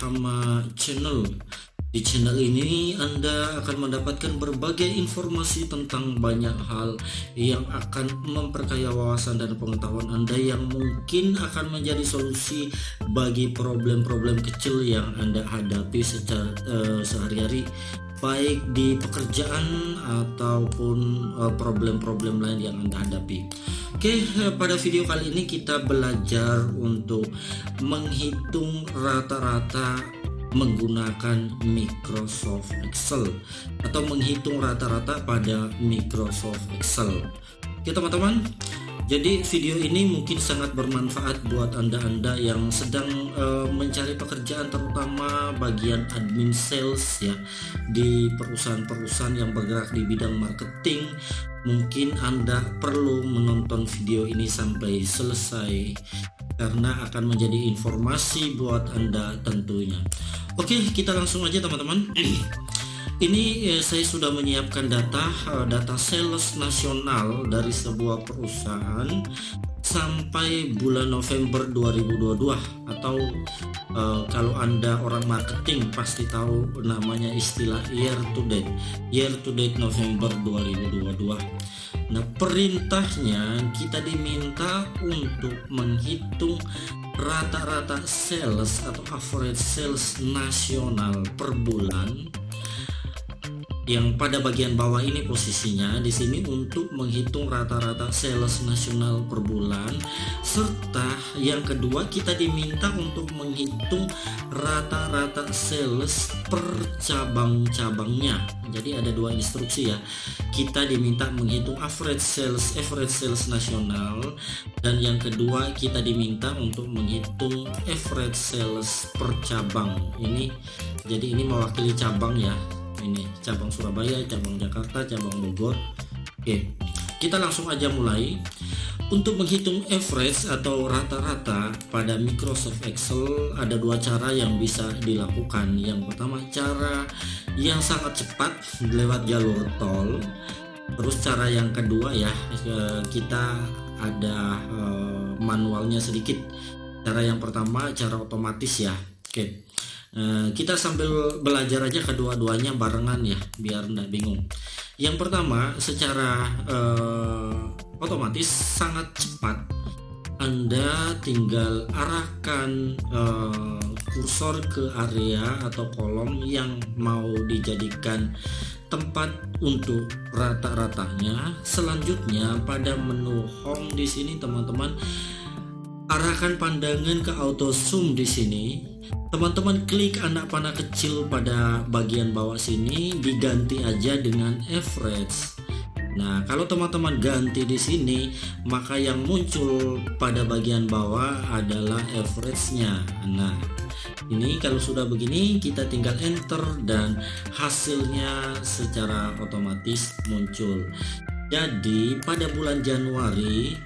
Hama Channel. Di channel ini Anda akan mendapatkan berbagai informasi tentang banyak hal yang akan memperkaya wawasan dan pengetahuan Anda, yang mungkin akan menjadi solusi bagi problem-problem kecil yang Anda hadapi secara sehari-hari, baik di pekerjaan ataupun problem-problem lain yang Anda hadapi. Oke, pada video kali ini kita belajar untuk menghitung rata-rata menggunakan Microsoft Excel atau menghitung rata-rata pada Microsoft Excel. Oke teman-teman, jadi video ini mungkin sangat bermanfaat buat anda yang sedang mencari pekerjaan, terutama bagian admin sales ya, di perusahaan-perusahaan yang bergerak di bidang marketing. Mungkin Anda perlu menonton video ini sampai selesai karena akan menjadi informasi buat Anda tentunya. Oke, kita langsung aja teman-teman. Ini saya sudah menyiapkan data sales nasional dari sebuah perusahaan sampai bulan November 2022, atau kalau Anda orang marketing pasti tahu namanya istilah year to date November 2022. Nah, perintahnya kita diminta untuk menghitung rata-rata sales atau average sales nasional per bulan, yang pada bagian bawah ini posisinya di sini untuk menghitung rata-rata sales nasional per bulan, serta yang kedua kita diminta untuk menghitung rata-rata sales per cabang-cabangnya. Jadi ada dua instruksi ya. Kita diminta menghitung average sales nasional, dan yang kedua kita diminta untuk menghitung average sales per cabang. Jadi ini mewakili cabang ya. Ini cabang Surabaya, cabang Jakarta, cabang Bogor. Oke, kita langsung aja mulai. Untuk menghitung average atau rata-rata pada Microsoft Excel ada dua cara yang bisa dilakukan. Yang pertama, cara yang sangat cepat lewat jalur tol. Terus cara yang kedua ya, kita ada manualnya sedikit. Cara yang pertama cara otomatis ya. Oke. Kita sambil belajar aja kedua-duanya barengan ya, biar nggak bingung. Yang pertama, secara otomatis sangat cepat. Anda tinggal arahkan kursor ke area atau kolom yang mau dijadikan tempat untuk rata-ratanya. Selanjutnya pada menu home di sini teman-teman, arahkan pandangan ke auto zoom di sini. Teman-teman klik anak panah kecil pada bagian bawah sini, diganti aja dengan average. Nah, kalau teman-teman ganti di sini, maka yang muncul pada bagian bawah adalah average-nya. Nah, ini kalau sudah begini kita tinggal enter dan hasilnya secara otomatis muncul. Jadi pada bulan Januari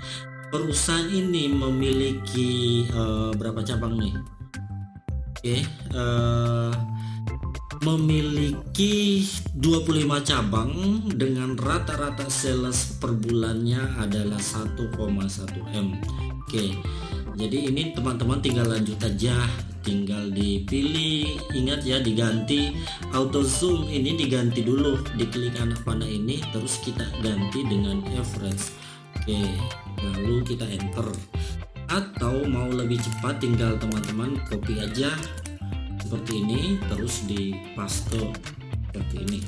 perusahaan ini memiliki berapa cabang nih? Memiliki 25 cabang dengan rata-rata sales per bulannya adalah 1,1 M. Oke, jadi ini teman-teman tinggal lanjut aja, tinggal dipilih. Ingat ya, diganti auto zoom ini diganti dulu, diklik anak panah ini terus kita ganti dengan average. Oke, lalu kita enter. Atau mau lebih cepat tinggal teman-teman copy aja seperti ini terus di paste seperti ini.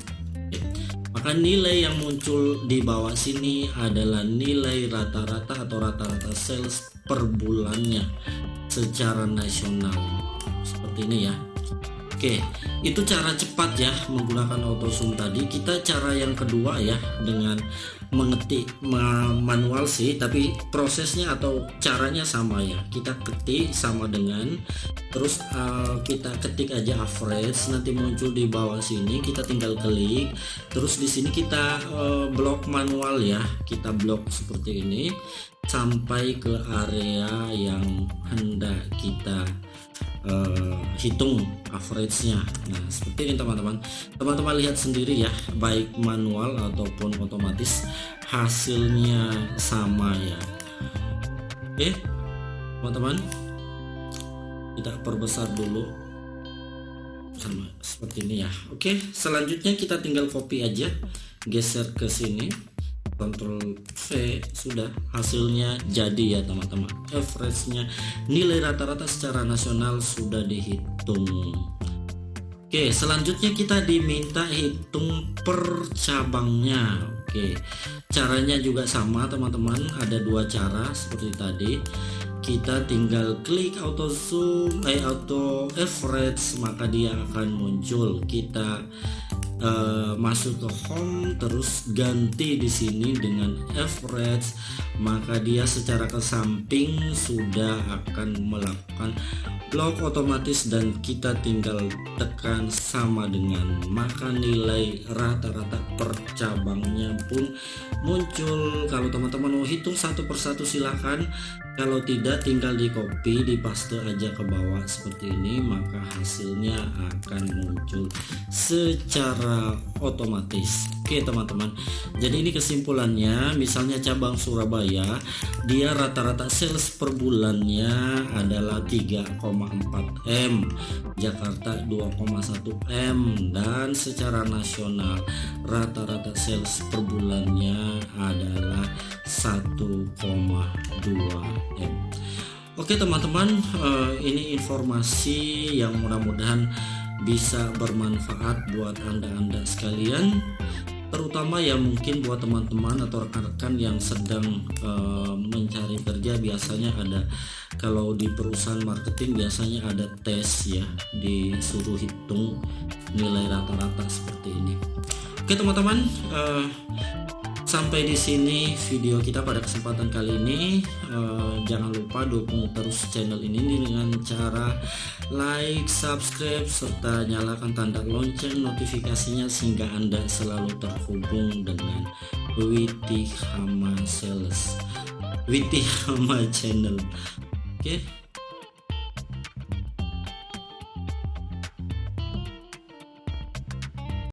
Oke. Maka nilai yang muncul di bawah sini adalah nilai rata-rata atau rata-rata sales per bulannya secara nasional seperti ini ya. Oke, itu cara cepat ya menggunakan auto zoom tadi. Kita cara yang kedua ya, dengan mengetik manual sih, tapi prosesnya atau caranya sama ya. Kita ketik sama dengan, terus kita ketik aja average, nanti muncul di bawah sini, kita tinggal klik, terus di sini kita blok manual ya, kita blok seperti ini sampai ke area yang hendak kita hitung average-nya. Nah, seperti ini teman-teman. Teman-teman lihat sendiri ya, baik manual ataupun otomatis hasilnya sama ya. Oke, teman-teman, kita perbesar dulu sama seperti ini ya. Oke, selanjutnya kita tinggal copy aja, geser ke sini, Ctrl V, sudah, hasilnya jadi ya teman-teman. Average-nya, nilai rata-rata secara nasional sudah dihitung. Oke, selanjutnya kita diminta hitung per cabangnya. Oke, caranya juga sama teman-teman, ada dua cara seperti tadi. Kita tinggal klik auto zoom, auto average, maka dia akan muncul. Kita masuk ke home, terus ganti di sini dengan average, maka dia secara ke samping sudah akan melakukan blok otomatis dan kita tinggal tekan sama dengan, maka nilai rata-rata per cabangnya pun muncul. Kalau teman-teman mau hitung satu persatu silahkan, kalau tidak tinggal di copy, di paste aja ke bawah seperti ini, maka hasilnya akan muncul secara otomatis. Oke teman-teman, jadi ini kesimpulannya. Misalnya cabang Surabaya, dia rata-rata sales per bulannya adalah 3,4 M, Jakarta 2,1 M, dan secara nasional rata-rata sales per bulannya adalah 1,2 M. Oke teman-teman, ini informasi yang mudah-mudahan bisa bermanfaat buat anda sekalian, terutama ya mungkin buat teman-teman atau rekan-rekan yang sedang mencari kerja. Biasanya ada, kalau di perusahaan marketing biasanya ada tes ya, disuruh hitung nilai rata-rata seperti ini. Oke teman-teman, sampai di sini video kita pada kesempatan kali ini. Jangan lupa dukung terus channel ini dengan cara like, subscribe, serta nyalakan tanda lonceng notifikasinya sehingga Anda selalu terhubung dengan Witi Hama Channel. Oke.